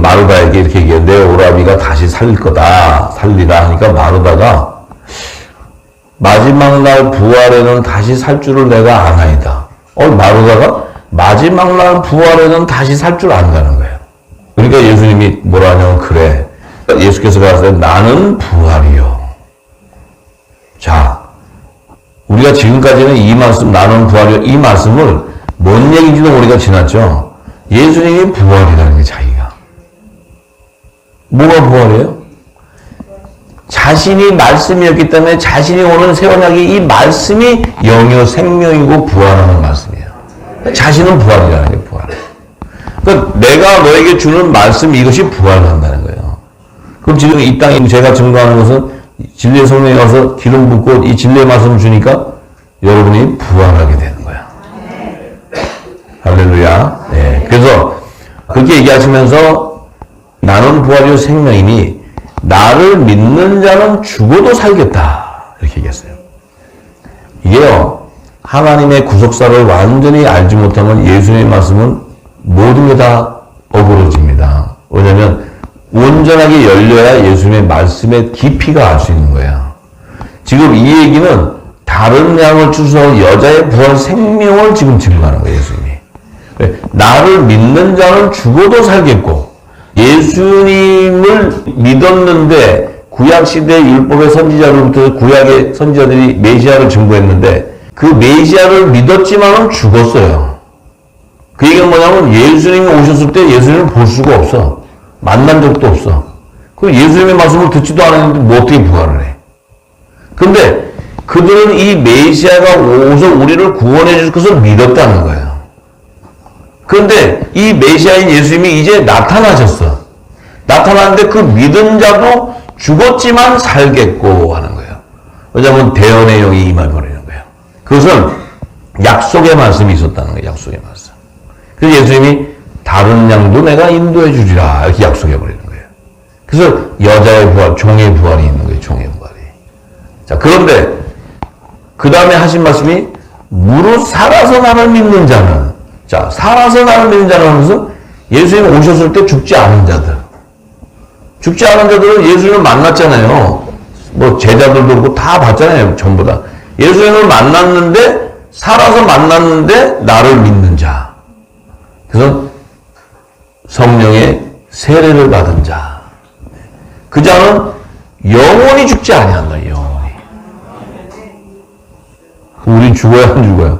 마르다에게 이렇게 얘기했는데, 내 오라비가 다시 살릴 거다, 살리라 하니까 마르다가 마지막 날 부활에는 다시 살 줄을 내가 아나이다. 마르다가 마지막 날 부활에는 다시 살 줄 안다는 거예요. 그러니까 예수님이 뭐라 하냐면, 그래. 예수께서 가서 나는 부활이요. 자, 우리가 지금까지는 이 말씀, 나는 부활이요. 이 말씀을 뭔 얘기인지도 우리가 지났죠. 예수님이 부활이라는 게 자기가. 뭐가 부활이에요? 자신이 말씀이었기 때문에 자신이 오는 새 언약이 이 말씀이 영이요 생명이고 부활하는 말씀이에요. 자신은 부활이라는 게 부활. 그러니까 내가 너에게 주는 말씀 이것이 부활한다는 거예요. 그럼 지금 이 땅에 제가 증거하는 것은 진리의 성령에 가서 기름 붓고 이 진리의 말씀을 주니까 여러분이 부활하게 되는 거야. 할렐루야. 네. 그래서 그렇게 얘기하시면서 나는 부활이요 생명이니 나를 믿는 자는 죽어도 살겠다. 이렇게 얘기했어요. 이게요, 하나님의 구속사를 완전히 알지 못하면 예수님의 말씀은 모든 게 다 어그러집니다. 왜냐하면 온전하게 열려야 예수님의 말씀의 깊이가 알 수 있는 거야. 지금 이 얘기는 다른 양을 추수하고 여자의 부활 생명을 지금 증거하는 거예요, 예수님이. 나를 믿는 자는 죽어도 살겠고, 예수님을 믿었는데 구약시대 율법의 선지자로부터 구약의 선지자들이 메시아를 증거했는데 그 메시아를 믿었지만은 죽었어요. 그 얘기는 뭐냐면 예수님이 오셨을 때 예수님을 볼 수가 없어. 만난 적도 없어. 그럼 예수님의 말씀을 듣지도 않았는데 뭐 어떻게 부활을 해? 근데 그들은 이 메시아가 오셔서 우리를 구원해 줄 것을 믿었다는 거예요. 그런데 이 메시아인 예수님이 이제 나타나셨어. 나타났는데 그 믿은 자도 죽었지만 살겠고 하는 거예요. 왜냐하면 대언의 영이 임해버리는 거예요. 그것은 약속의 말씀이 있었다는 거예요. 약속의 말씀. 그래서 예수님이 다른 양도 내가 인도해 주리라 이렇게 약속해 버리는 거예요. 그래서 여자의 부활, 종의 부활이 있는 거예요. 종의 부활이. 자, 그런데 그 다음에 하신 말씀이 무릇 살아서 나를 믿는 자는, 자, 살아서 나를 믿는 자는 하면서 예수님 오셨을 때 죽지 않은 자들. 죽지 않은 자들은 예수님을 만났잖아요. 뭐 제자들도 그렇고 다 봤잖아요. 전부 다. 예수님을 만났는데, 살아서 만났는데 나를 믿는 자. 그래서 성령의 세례를 받은 자. 그 자는 영원히 죽지 아니한다. 영원히. 우린 죽어야 안 죽어요?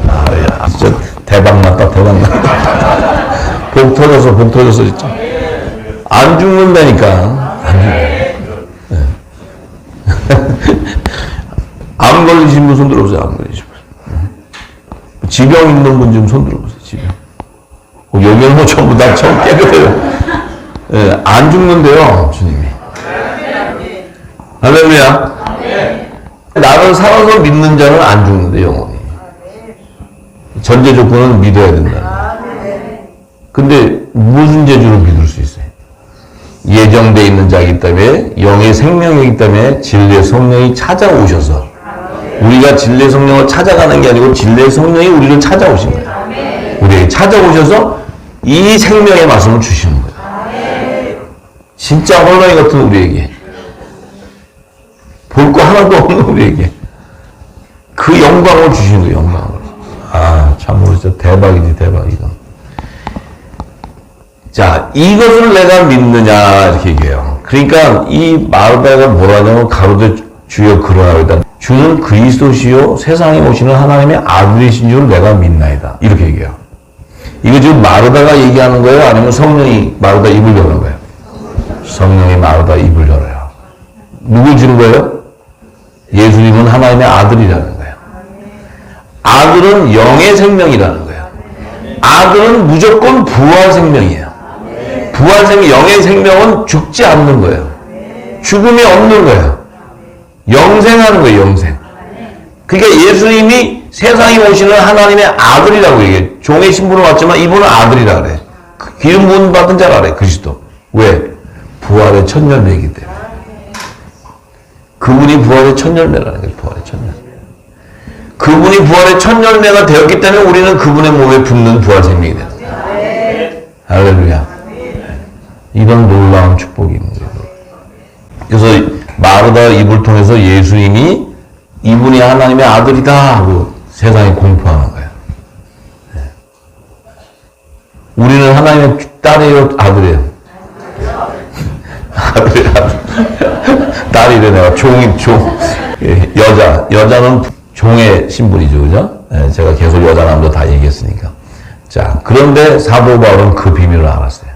아, 야, 진짜 대박 났다. 대박 났다. 복 터졌어 진짜. 안 죽는다니까. 안 죽는다. 네. 암 걸리신 분 손 들어보세요. 암 걸리신 분. 지병 있는 분 좀 손 들어보세요. 지병. 여기는 뭐 전부 다 처음 깨끗해요. 예, 안 죽는데요, 주님이. 할렐루야. 나를 살아서 믿는 자는 안 죽는데, 영원히. 전제 조건은 믿어야 된다. 근데 무슨 재주로 믿을 수 있어요? 예정되어 있는 자이기 때문에, 영의 생명이기 때문에 진리의 성령이 찾아오셔서, 우리가 진리의 성령을 찾아가는 게 아니고 진리의 성령이 우리를 찾아오신 거예요. 우리에게 찾아오셔서 이 생명의 말씀을 주시는 거예요. 진짜 홀로이 같은 우리에게, 볼 거 하나도 없는 우리에게 그 영광을 주시는 거예요. 영광을. 아, 참으로 진짜 대박이지, 대박이다. 자, 이것을 내가 믿느냐 이렇게 얘기해요. 그러니까 이 마르다가 뭐라냐면 가로되 주여 그러하이다. 주는 그리스도시요 세상에 오시는 하나님의 아들이신 줄 내가 믿나이다. 이렇게 얘기해요. 이거 지금 마르다가 얘기하는 거예요? 아니면 성령이 마르다 입을 여는 거예요? 성령이 마르다 입을 열어요. 누굴 주는 거예요? 예수님은 하나님의 아들이라는 거예요. 아들은 영의 생명이라는 거예요. 아들은 무조건 부활 생명이에요. 부활 생명, 영의 생명은 죽지 않는 거예요. 죽음이 없는 거예요. 영생하는 거예요, 영생. 그러니까 예수님이 세상에 오시는 하나님의 아들이라고 얘기해요. 종의 신분을 받지만 이분은 아들이라 그래. 기름 부음 받은 자라 그래, 그리스도. 왜? 부활의 첫 열매이기 때문에. 그분이 부활의 첫 열매라는 거예요, 부활의 첫 열매. 그분이 부활의 첫 열매가 되었기 때문에 우리는 그분의 몸에 붙는 부활 생명이 되는 거예요. 할렐루야. 이런 놀라운 축복이 있는 거예요. 그래서 마르다 입을 통해서 예수님이 이분이 하나님의 아들이다 하고 세상에 공포하는 거예요. 네. 우리는 하나님의 딸이에요, 아들이에요? 아들이에요, 아들. 딸이래, 내가 여자는 종의 신분이죠, 그죠? 네, 제가 계속 여자, 남자 다 얘기했으니까. 자, 그런데 사도 바울은 그 비밀을 알았어요.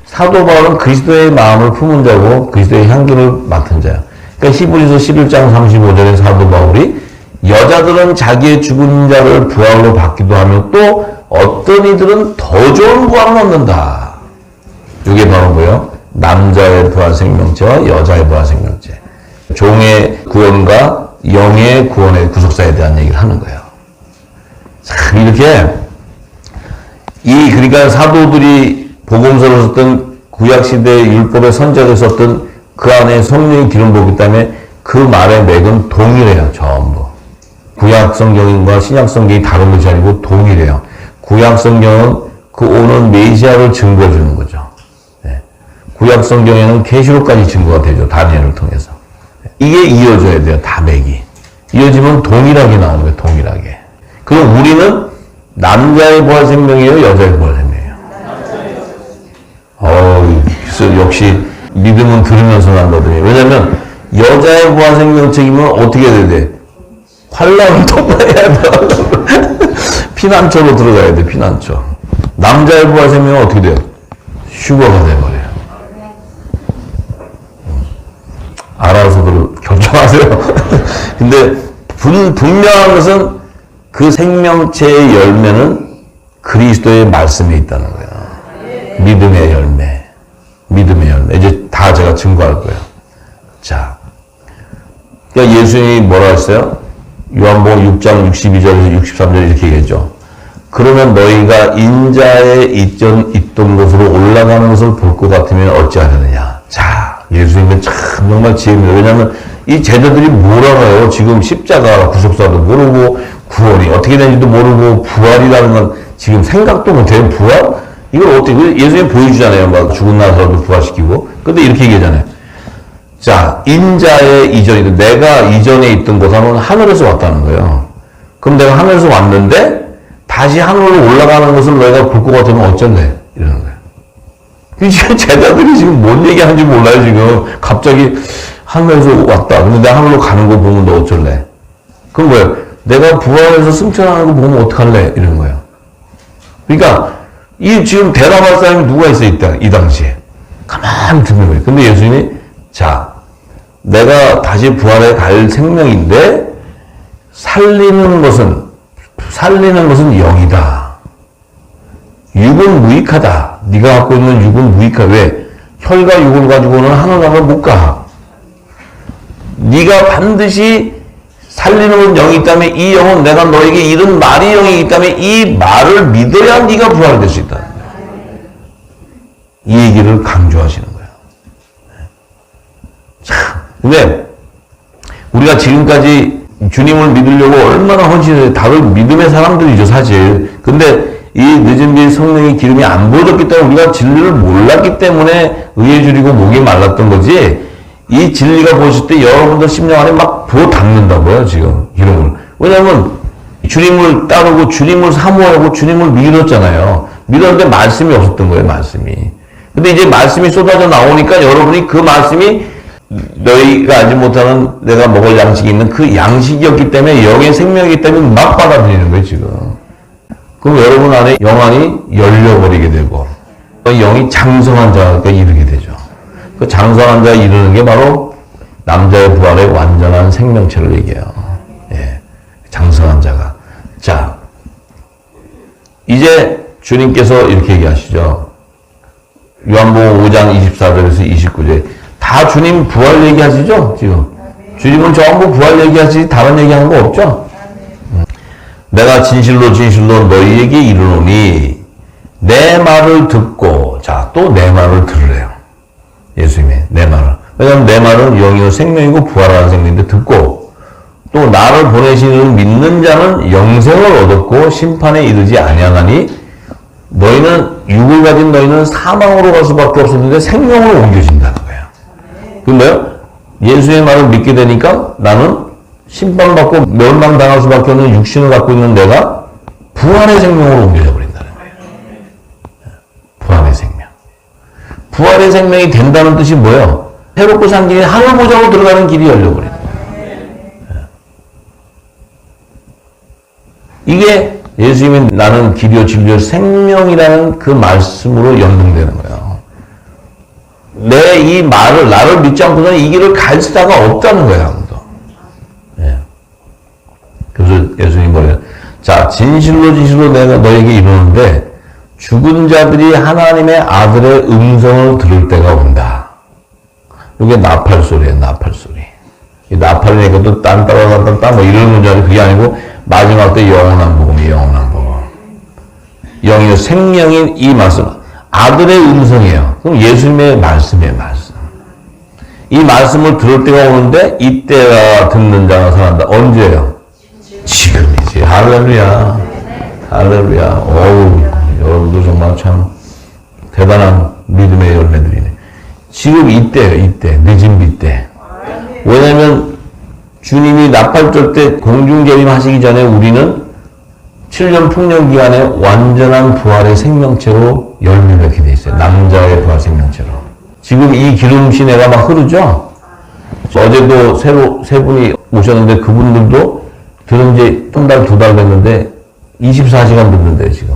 사도 바울은 그리스도의 마음을 품은 자고 그리스도의 향기를 맡은 자예요. 그러니까 히브리서 11장 35절에 사도 바울이 여자들은 자기의 죽은 자를 부활로 받기도 하며 또 어떤 이들은 더 좋은 부활을 얻는다. 이게 바로 뭐예요? 남자의 부활 생명체와 여자의 부활 생명체. 종의 구원과 영의 구원의 구속사에 대한 얘기를 하는 거예요. 자, 이렇게 그러니까 사도들이 복음서를 썼던 구약시대의 율법의 선자들 썼던 그 안에 성령의 기름 부었기 때문에 그 말의 맥은 동일해요, 전부. 구약 성경과 신약 성경이 다른 것이 아니고 동일해요. 구약 성경은 그 오는 메시아를 증거해 주는 거죠. 네. 구약 성경에는 계시록까지 증거가 되죠, 다니엘을 통해서. 이게 이어져야 돼요, 다 맥이. 이어지면 동일하게 나오는 거예요, 동일하게. 그럼 우리는 남자의 부활 생명이에요, 여자의 부활 생명이에요? 그래서 역시 믿음은 들으면서 난다더니. 왜냐면 여자의 부활 생명책이면 어떻게 해야 돼? 환란을 통과해야 돼. 피난처로 들어가야 돼, 피난처. 남자의 부활 생명은 어떻게 돼요? 슈거가 돼버려요. 알아서들 결정하세요. 근데 분명한 것은 그 생명체의 열매는 그리스도의 말씀에 있다는 거예요. 믿음의 열매. 믿음의 열매. 이제 다 제가 증거할 거예요. 자. 그러니까 예수님이 뭐라 했어요? 요한복음 6장 62절에서 63절 이렇게 얘기했죠. 그러면 너희가 인자의 있던 곳으로 올라가는 것을 볼 것 같으면 어찌하려느냐. 자, 예수님은 참 정말 지혜입니다. 왜냐하면 이 제자들이 뭘 알아요? 지금 십자가 구속사도 모르고 구원이 어떻게 되는지도 모르고 부활이라는 건 지금 생각도 못해요. 부활? 이걸 어떻게, 예수님 보여주잖아요. 막 죽은 나사로도 부활시키고. 근데 이렇게 얘기하잖아요. 자, 인자의 이전이다. 내가 이전에 있던 곳하고는 하늘에서 왔다는 거예요. 그럼 내가 하늘에서 왔는데 다시 하늘로 올라가는 것을 너희가 볼 것 같으면 어쩔래? 이러는 거예요. 지금 제자들이 지금 뭔 얘기하는지 몰라요, 지금. 갑자기 하늘에서 왔다. 근데 내가 하늘로 가는 거 보면 너 어쩔래? 그럼 뭐예요? 내가 부활해서 승천하는 거 보면 어떡할래? 이러는 거예요. 그러니까 이 지금 대답할 사람이 누가 있어, 이 당시에. 가만히 듣는 거예요. 근데 예수님이 자, 내가 다시 부활해 갈 생명인데 살리는 것은 영이다. 육은 무익하다. 네가 갖고 있는 육은 무익하다. 왜? 혈과 육을 가지고는 하늘나라를 못 가. 네가 반드시 살리는 건 영이 있다면 이 영은 내가 너에게 이른 말이 영이기 때문에 이 말을 믿어야 네가 부활이 될 수 있다. 이 얘기를 강조하시는 거예요. 참, 근데 우리가 지금까지 주님을 믿으려고 얼마나 헌신해서 다들 믿음의 사람들이죠, 사실. 근데 이 늦은 뒤에 성령의 기름이 안 부어졌기 때문에 우리가 진리를 몰랐기 때문에 의에 줄이고 목이 말랐던 거지. 이 진리가 보실 때 여러분들 심령 안에 막 부어 담는다고요, 지금 기름을. 왜냐하면 주님을 따르고 주님을 사모하고 주님을 믿었잖아요. 믿었는데 말씀이 없었던 거예요, 말씀이. 근데 이제 말씀이 쏟아져 나오니까 여러분이 그 말씀이 너희가 알지 못하는 내가 먹을 양식이 있는 그 양식이었기 때문에 영의 생명이기 때문에 막 받아들이는 거예요, 지금. 그럼 여러분 안에 영 안이 열려버리게 되고 영이 장성한 자가 이르게 되죠. 그 장성한 자가 이르는 게 바로 남자의 부활의 완전한 생명체를 얘기해요. 예. 장성한 자가. 자, 이제 주님께서 이렇게 얘기하시죠. 요한복음 5장 24절에서 29절. 다 주님 부활 얘기하시죠? 지금. 주님은 전부 부활 얘기하시지 다른 얘기하는 거 없죠? 내가 진실로 진실로 너희에게 이르노니 내 말을 듣고 자, 또 내 말을 들으래요. 예수님의 내 말을. 왜냐하면 내 말은 영이요 생명이고 부활하는 생명인데 듣고 또 나를 보내시는 믿는 자는 영생을 얻었고 심판에 이르지 아니하나니 너희는 육을 가진 너희는 사망으로 갈 수밖에 없었는데 생명으로 옮겨진다는 거예요. 그 뭐예요? 예수의 말을 믿게 되니까 나는 심판받고 멸망당할 수밖에 없는 육신을 갖고 있는 내가 부활의 생명으로 옮겨져 버린다는 거예요. 부활의 생명. 부활의 생명이 된다는 뜻이 뭐예요? 새롭고 산 길이 하늘 보좌로 들어가는 길이 열려버리는 거예요. 이게 예수님이 나는 길이요 진리요 생명이라는 그 말씀으로 연동되는 거예요. 내 이 말을 나를 믿지 않고서는 이 길을 갈 수가 없다는 거예요. 아무도. 예. 그래서 예수님이 뭐래요? 자, 진실로 진실로 내가 너에게 이르는데 죽은 자들이 하나님의 아들의 음성을 들을 때가 온다. 이게 나팔 소리예요. 나팔 소리. 이 나팔이니까 또 딴따라딴따 뭐 이런 문제는 그게 아니고 마지막 때 영원한 복음이 영원한 복음. 영이요 생명인 이 말씀. 아들의 음성이에요. 그럼 예수님의 말씀이에요. 말씀. 이 말씀을 들을 때가 오는데 이때가 듣는 자가 살아난다. 언제예요? 지금이지. 할렐루야. 할렐루야. 어우, 여러분도 정말 참 대단한 믿음의 열매들이네. 지금 이때예요. 이때. 늦은 비 때. 왜냐면 주님이 나팔절 때 공중재림 하시기 전에 우리는 7년 풍년 기간에 완전한 부활의 생명체로 열매 맺게 돼 있어요. 남자의 부활 생명체로. 지금 이 기름 시내가 막 흐르죠? 어제도 세 분이 오셨는데 그분들도 들은 지 한 달, 두 달 됐는데 24시간 듣는데요, 지금.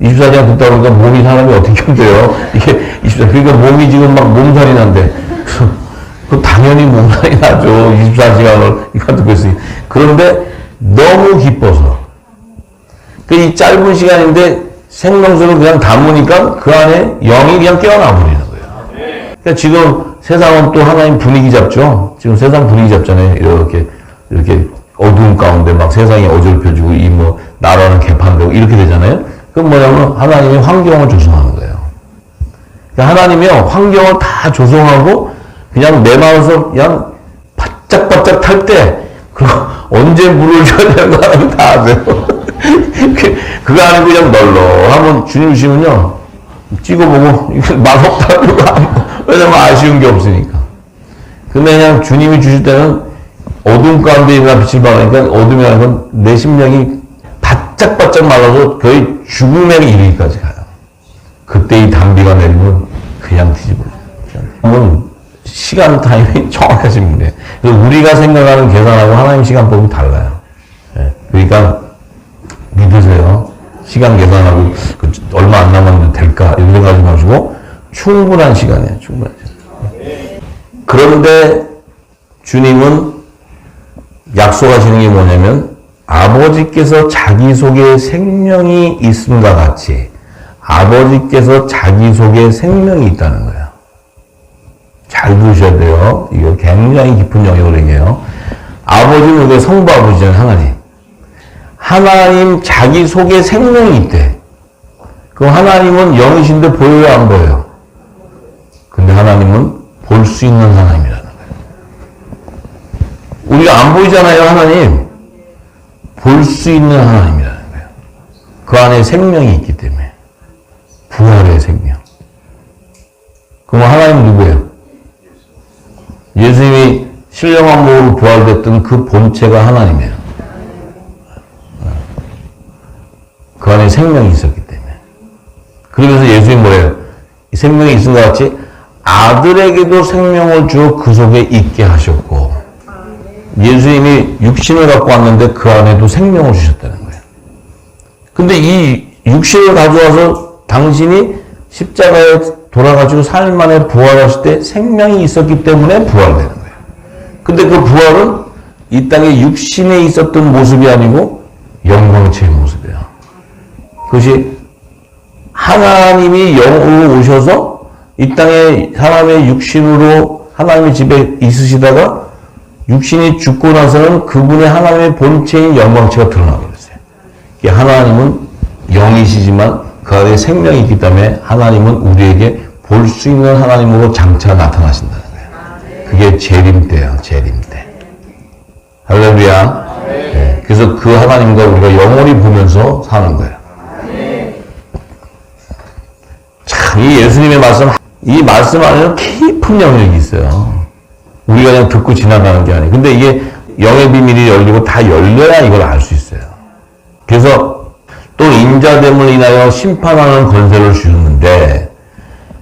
24시간 듣다 보니까 몸이 사람이 어떻게 견뎌요? 이게 24시간. 그러니까 몸이 지금 막 몸살이 난대. 그 당연히 몸살이 나죠. 24시간을 이거 듣고 있으니. 그런데 너무 기뻐서. 이 짧은 시간인데 생명수를 그냥 담으니까 그 안에 영이 그냥 깨어나 버리는 거예요. 그러니까 지금 세상은 또 하나님 분위기 잡죠. 지금 세상 분위기 잡잖아요. 이렇게 어두운 가운데 막 세상이 어지럽혀지고 이 뭐 나라는 개판되고 이렇게 되잖아요. 그건 뭐냐면 하나님이 환경을 조성하는 거예요. 그러니까 하나님이 환경을 다 조성하고 그냥 내 마음에서 그냥 바짝바짝 탈 때 언제 물을 줘야 되는 거 하나님 다 아세요. 그거 아니고 그냥 널널하면 주님 주시면요 찍어보고 맛없다 왜냐면 아쉬운 게 없으니까. 근데 그냥 주님이 주실 때는 어둠 가운데 일어나 빛을 발하니까 어둠이라는 건 내 심령이 바짝바짝 말라서 거의 죽음에 이르기까지 가요. 그때 이 단비가 내리면 그냥 뒤집어져요. 시간 타임이 정확하신 분이에요. 그래서 우리가 생각하는 계산하고 하나님 시간법이 달라요. 네. 그러니까 믿으세요. 시간 계산하고 얼마 안 남았는데 될까 이런 생각하지 마시고 충분한 시간이에요. 충분한 시간. 그런데 주님은 약속하시는 게 뭐냐면 아버지께서 자기 속에 생명이 있음과 같이 아버지께서 자기 속에 생명이 있다는 거예요. 잘 들으셔야 돼요. 이거 굉장히 깊은 영역을 얘기해요. 아버지는 우리 성부 아버지잖아요. 하나님. 하나님 자기 속에 생명이 있대. 그럼 하나님은 영이신데 보여요, 안 보여요? 근데 하나님은 볼 수 있는 하나님이라는 거예요. 우리가 안 보이잖아요, 하나님. 볼 수 있는 하나님이라는 거예요. 그 안에 생명이 있기 때문에. 부활의 생명. 그럼 하나님 누구예요? 예수님이 신령한 몸으로 부활됐던 그 본체가 하나님이에요. 그 안에 생명이 있었기 때문에. 그러면서 예수님이 뭐래요? 이 생명이 있은 것 같이 아들에게도 생명을 주어 그 속에 있게 하셨고 예수님이 육신을 갖고 왔는데 그 안에도 생명을 주셨다는 거예요. 근데 이 육신을 가져와서 당신이 십자가에 돌아가지고 4일 만에 부활하실 때 생명이 있었기 때문에 부활되는 거예요. 근데 그 부활은 이 땅에 육신에 있었던 모습이 아니고 영광체의 모습이에요. 그것이 하나님이 영으로 오셔서 이 땅에 사람의 육신으로 하나님의 집에 있으시다가 육신이 죽고 나서는 그분의 하나님의 본체인 영광체가 드러나버렸어요. 하나님은 영이시지만 그 안에 생명이 있기 때문에 하나님은 우리에게 볼 수 있는 하나님으로 장차 나타나신다는 거예요. 그게 재림 때예요. 재림 때. 할렐루야. 네. 그래서 그 하나님과 우리가 영원히 보면서 사는 거예요. 이 예수님의 말씀, 이 말씀 안에는 깊은 영역이 있어요. 우리가 그냥 듣고 지나가는 게 아니에요. 근데 이게 영의 비밀이 열리고 다 열려야 이걸 알 수 있어요. 그래서 또 인자됨을 인하여 심판하는 권세를 주셨는데,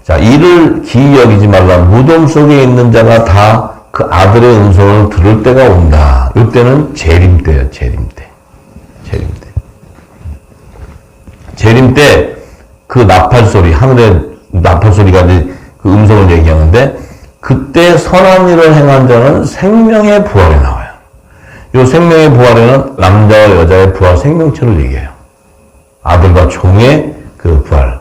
자, 이를 기이 여기지 말라. 무덤 속에 있는 자가 다 그 아들의 음성을 들을 때가 온다. 이때는 재림 때예요. 재림 때. 재림 때. 재림 때 그 나팔 소리, 하늘의 나팔 소리가 이제 그 음성을 얘기하는데, 그때 선한 일을 행한 자는 생명의 부활에 나와요. 이 생명의 부활에는 남자와 여자의 부활 생명체를 얘기해요. 아들과 종의 그 부활.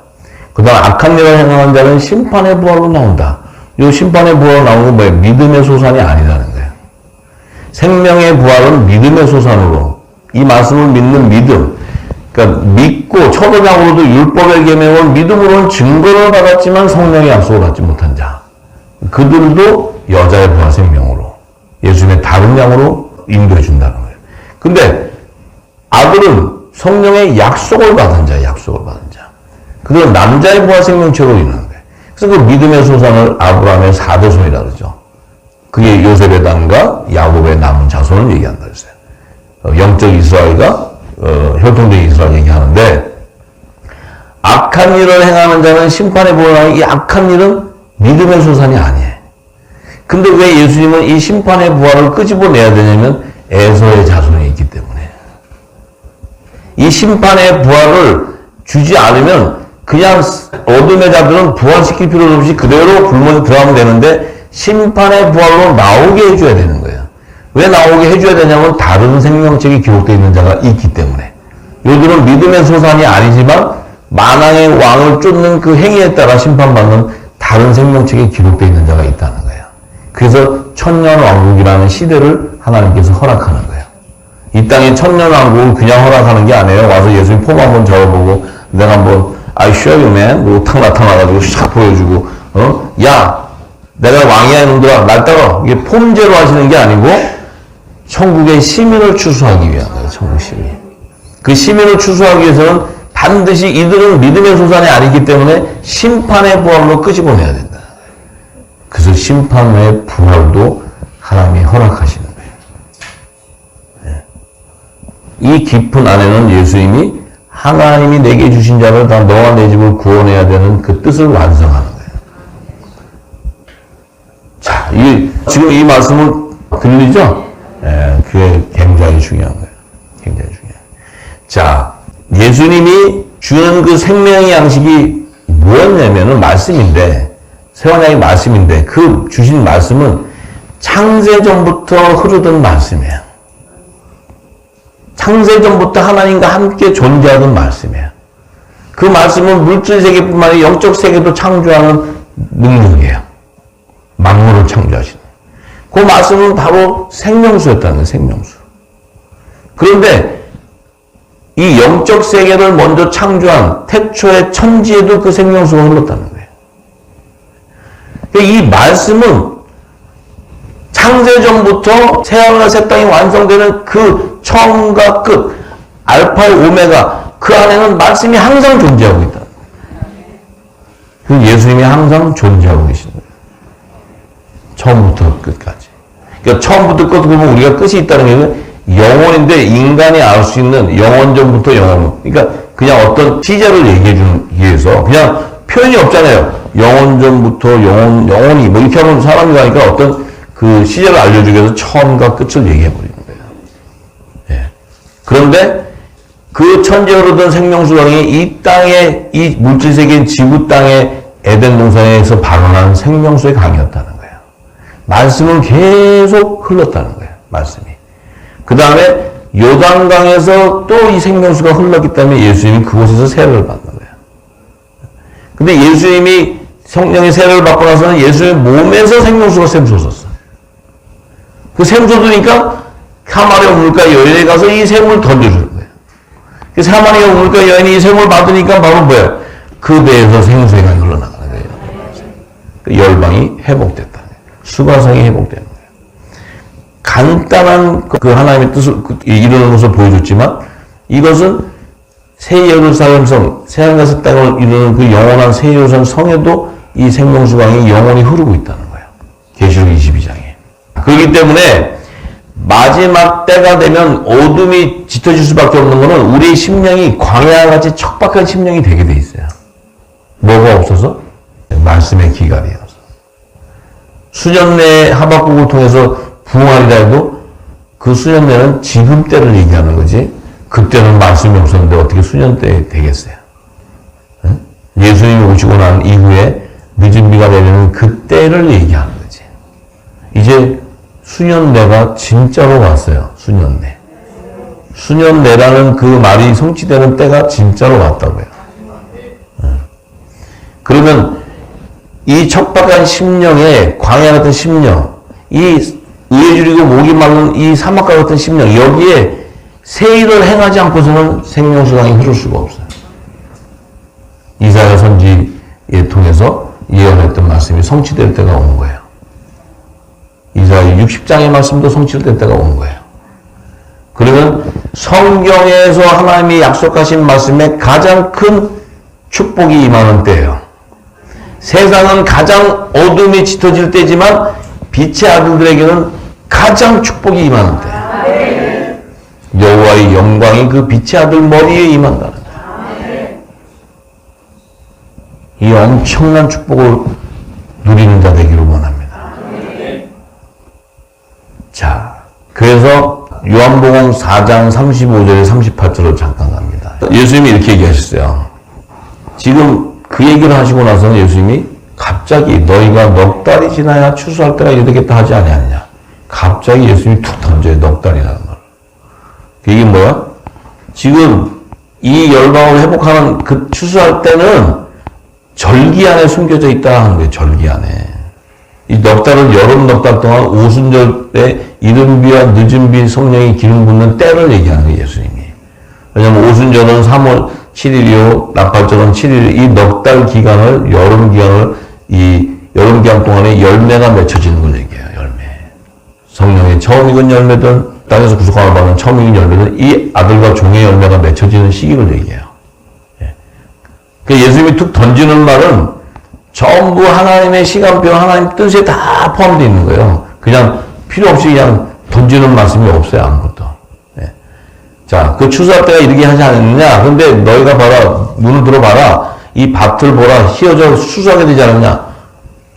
그 다음 악한 일을 행한 자는 심판의 부활로 나온다. 이 심판의 부활로 나오는 건 뭐예요? 믿음의 소산이 아니라는 거예요. 생명의 부활은 믿음의 소산으로, 이 말씀을 믿는 믿음, 그러니까 믿고 초보장으로도 율법의 계명을 믿음으로는 증거를 받았지만 성령의 약속을 받지 못한 자, 그들도 여자의 부활 생명으로 예수님의 다른 양으로 인도해 준다는 거예요. 근데 아들은 성령의 약속을 받은 자, 약속을 받은 자, 그들은 남자의 부활 생명체로 있는 거예요. 그래서 그 믿음의 소산을 아브라함의 4대손이라고 그러죠. 그게 요셉의 땅과 야곱의 남은 자손을 얘기한다 그랬어요. 영적 이스라엘과 혈통적 이스라엘 얘기하는데, 악한 일을 행하는 자는 심판에 부활하는, 이 악한 일은 믿음의 소산이 아니에요. 근데 왜 예수님은 이 심판의 부활을 끄집어내야 되냐면 에서의 자손이 있기 때문에. 이 심판의 부활을 주지 않으면 그냥 어둠의 자들은 부활시킬 필요 없이 그대로 굶어 들어가면 되는데, 심판의 부활로 나오게 해줘야 되는 거예요. 왜 나오게 해줘야 되냐면 다른 생명책이 기록되어 있는 자가 있기 때문에. 요들은 믿음의 소산이 아니지만 만왕의 왕을 쫓는 그 행위에 따라 심판받는 다른 생명책에 기록되어 있는 자가 있다는 거예요. 그래서 천년왕국이라는 시대를 하나님께서 허락하는 거예요. 이 땅에 천년왕국을 그냥 허락하는 게 아니에요. 와서 예수님 폼 한번 잡아보고 내가 한번 I show you man, 뭐 탁 나타나가지고 샥 보여주고, 야, 내가 왕이야 이놈들아, 날 따라. 이게 폼제로 하시는 게 아니고 천국의 시민을 추수하기 위한 거예요. 천국 시민. 그 시민을 추수하기 위해서는 반드시 이들은 믿음의 소산이 아니기 때문에 심판의 부활로 끄집어내야 된다. 그래서 심판의 부활도 하나님이 허락하시는 거예요. 이 깊은 안에는 예수님이 하나님이 내게 주신 자를 다 너와 내 집을 구원해야 되는 그 뜻을 완성하는 거예요. 자, 지금 이 말씀을 들리죠? 그게 굉장히 중요한 거예요. 굉장히 중요해요. 자, 예수님이 주는 그 생명의 양식이 뭐였냐면은 말씀인데, 세원양의 말씀인데, 그 주신 말씀은 창세전부터 흐르던 말씀이에요. 창세전부터 하나님과 함께 존재하던 말씀이에요. 그 말씀은 물질 세계뿐만 아니라 영적 세계도 창조하는 능력이에요. 만물을 창조하시는. 그 말씀은 바로 생명수였다는 거예요. 생명수. 그런데 이 영적 세계를 먼저 창조한 태초의 천지에도 그 생명수가 흘렀다는 거예요. 이 말씀은 창세전부터 새하늘과 새 땅이 완성되는 그 처음과 끝, 알파의 오메가, 그 안에는 말씀이 항상 존재하고 있다. 그 예수님이 항상 존재하고 계신 거예요. 처음부터 끝까지. 그러니까 처음부터 끝 보면 우리가 끝이 있다는 게 영혼인데 인간이 알 수 있는 영원전부터 영원. 그러니까 그냥 어떤 시제를 얘기해 주기 위해서 그냥 표현이 없잖아요. 영원전부터 영원히 뭐 이렇게 하면 사람이 가니까 어떤 그 시제를 알려주기 위해서 처음과 끝을 얘기해 버리는 거예요. 예. 그런데 그 천지에 흐르던 생명수강이 이 땅의, 이 물질세계인 지구 땅의 에덴 동산에서 발원한 생명수의 강이었다는 거예요. 말씀은 계속 흘렀다는 거예요. 말씀이. 그 다음에 요단강에서 또 이 생명수가 흘렀기 때문에 예수님이 그곳에서 세례를 받는 거예요. 근데 예수님이 성령의 세례를 받고 나서는 예수의 몸에서 생명수가 샘솟았어요. 그 샘솟으니까 사마리아 우물가 여인에 가서 이 샘을 던져주는 거예요. 그 사마리아 우물가 여인이 이 샘을 받으니까 바로 뭐예요? 그 배에서 생수가 흘러나가는 거예요. 그 열방이 회복됐다. 수가성이 회복되는 거예요. 간단한 그 하나님의 뜻을 이루는 것을 보여줬지만 이것은 새 예루살렘 성, 새하늘과 새 땅을 이루는 그 영원한 새 예루살렘 성에도 이 생명수강이 영원히 흐르고 있다는 거예요. 계시록 22장에. 그렇기 때문에 마지막 때가 되면 어둠이 짙어질 수밖에 없는 것은 우리의 심령이 광야와 같이 척박한 심령이 되게 돼 있어요. 뭐가 없어서? 말씀의 기갈이 없어서. 수년 내에 하박국을 통해서 부흥하리라 해도 그 수년 내는 지금 때를 얘기하는 거지. 그때는 말씀이 없었는데 어떻게 수년 때 되겠어요? 응? 예수님이 오시고 난 이후에 늦은 비가 내리는 그때를 얘기하는 거지. 이제 수년 내가 진짜로 왔어요. 수년 내. 수년 내라는 그 말이 성취되는 때가 진짜로 왔다고요. 응. 그러면 이 척박한 심령에 광야 같은 심령, 이 의에 줄이고 목이 마른 이 사막과 같은 심령, 여기에 새 일을 행하지 않고서는 생명수강이 흐를 수가 없어요. 이사야 선지에 통해서 예언했던 말씀이 성취될 때가 오는 거예요. 이사야 60장의 말씀도 성취될 때가 오는 거예요. 그러면 성경에서 하나님이 약속하신 말씀에 가장 큰 축복이 임하는 때예요. 세상은 가장 어둠이 짙어질 때지만 빛의 아들들에게는 가장 축복이 임하는 때. 여호와의 영광이 그 빛의 아들 머리에 임한다는 거예요. 이 엄청난 축복을 누리는 자 되기를 원합니다. 자, 그래서 요한복음 4장 35절에 38절로 잠깐 갑니다. 예수님이 이렇게 얘기하셨어요. 지금 그 얘기를 하시고 나서는 예수님이 갑자기 너희가 넉 달이 지나야 추수할 때가 이르겠다 하지 아니하느냐. 갑자기 예수님이 툭 던져요. 넉 달이라는 걸. 이게 뭐야? 지금 이 열방을 회복하는 그 추수할 때는 절기 안에 숨겨져 있다 하는 거예요. 절기 안에. 이 넉 달은 여름 넉 달 동안 오순절 때 이른 비와 늦은 비 성령이 기름 붓는 때를 얘기하는 거예요. 예수님이. 왜냐하면 오순절은 3월 7일이요. 나팔절은 7일. 이 넉 달 기간을 여름 기간을 이 여름 기간 동안에 열매가 맺혀지는 걸 얘기해요. 열매. 성령의 처음 익은 열매든 땅에서 구속함을 받는 처음 익은 열매든 이 아들과 종의 열매가 맺혀지는 시기를 얘기해요. 예. 그 예수님이 툭 던지는 말은 전부 하나님의 시간표, 하나님 뜻에 다 포함되어 있는 거예요. 그냥 필요 없이 그냥 던지는 말씀이 없어요. 아무것도. 예. 자, 그 추수할 때가 이르게 하지 않느냐. 근데 너희가 봐라. 눈을 들어봐라. 이 밭을 보라. 휘어져 수수하게 되지 않느냐.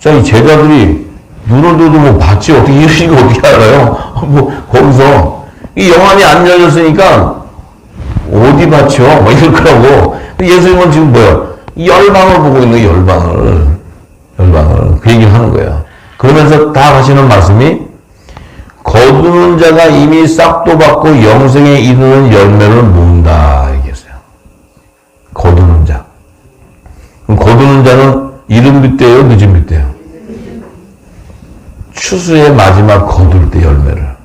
자, 이 제자들이 눈을 들어도 뭐 밭이 어떻게 이러시고 어떻게 알아요? 뭐, 거기서. 이 영안이 안 열렸으니까, 어디 밭이요? 뭐 이럴 거라고. 예수님은 지금 뭐야? 열방을 보고 있는 열방을. 그 얘기를 하는 거예요. 그러면서 다 하시는 말씀이, 거두는 자가 이미 싹도 받고 영생에 이르는 열매를 모은다. 얘기했어요. 거두는 자. 그럼 거두는 자는 이른 비 때예요? 늦은 비 때예요? 추수의 마지막 거둘 때 열매를.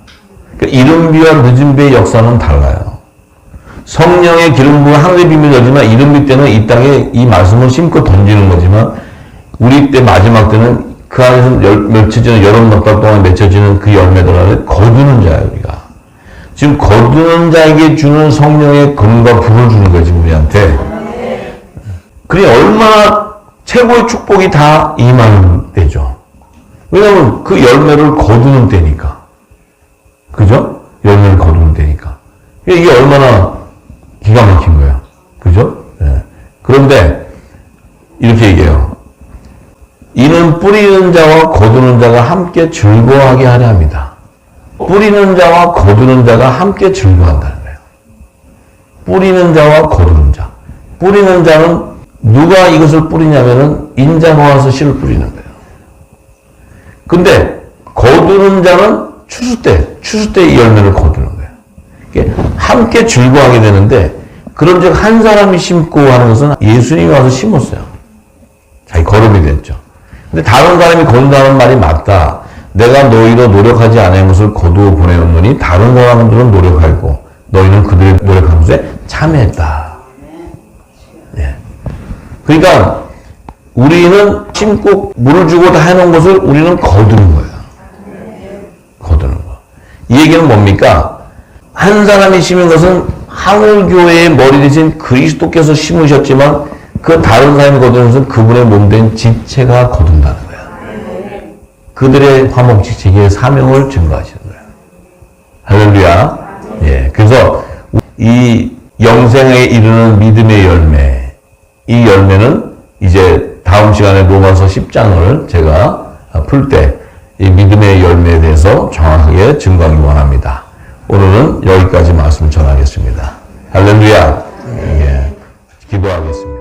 그러니까 이른 비와 늦은 비의 역사는 달라요. 성령의 기름 부은 하늘의 비밀이지만 이른 비 때는 이 땅에 이 말씀을 심고 던지는 거지만 우리 때 마지막 때는 그 안에서 맺혀지는 여름 넉 달 동안 맺혀지는 그 열매들 안에 거두는 자예요. 우리가. 지금 거두는 자에게 주는 성령의 검과 불을 주는 거지 우리한테. 그래 얼마나 최고의 축복이 다 임하는 때죠. 왜냐하면 그 열매를 거두는 때니까. 그죠? 열매를 거두는 때니까. 이게 얼마나 기가 막힌 거예요. 그죠? 네. 그런데 이렇게 얘기해요. 이는 뿌리는 자와 거두는 자가 함께 즐거워하게 하려 합니다. 뿌리는 자와 거두는 자가 함께 즐거워한다는 거예요. 뿌리는 자와 거두는 자. 뿌리는 자는 누가 이것을 뿌리냐면은 인자가 와서 씨를 뿌리는 거예요. 근데 거두는 자는 추수 때 이 열매를 거두는 거예요. 함께 즐거워하게 되는데 그런즉 한 사람이 심고 하는 것은 예수님이 와서 심었어요. 자기 거름이 됐죠. 근데 다른 사람이 거둔다는 말이 맞다. 내가 너희로 노력하지 않은 것을 거두어 보내었느니 다른 사람들은 노력하고 너희는 그들의 노력한 것에 참여했다. 네. 그러니까 우리는 심고 물을 주고 다 해놓은 것을 우리는 거두는 거예요. 거두는 거. 이 얘기는 뭡니까? 한 사람이 심은 것은 하늘교회의 머리 대신 그리스도께서 심으셨지만 그 다른 사람이 거두는 것은 그분의 몸된 지체가 거둔다는 거야. 그들의 화목지체의 사명을 증거하시는 거야. 할렐루야. 예. 그래서 이 영생에 이르는 믿음의 열매, 이 열매는 이제 다음 시간에 로마서 10장을 제가 풀 때 이 믿음의 열매에 대해서 정확하게 증거하기 원합니다. 오늘은 여기까지 말씀 전하겠습니다. 할렐루야. 예. 기도하겠습니다.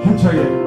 힘차게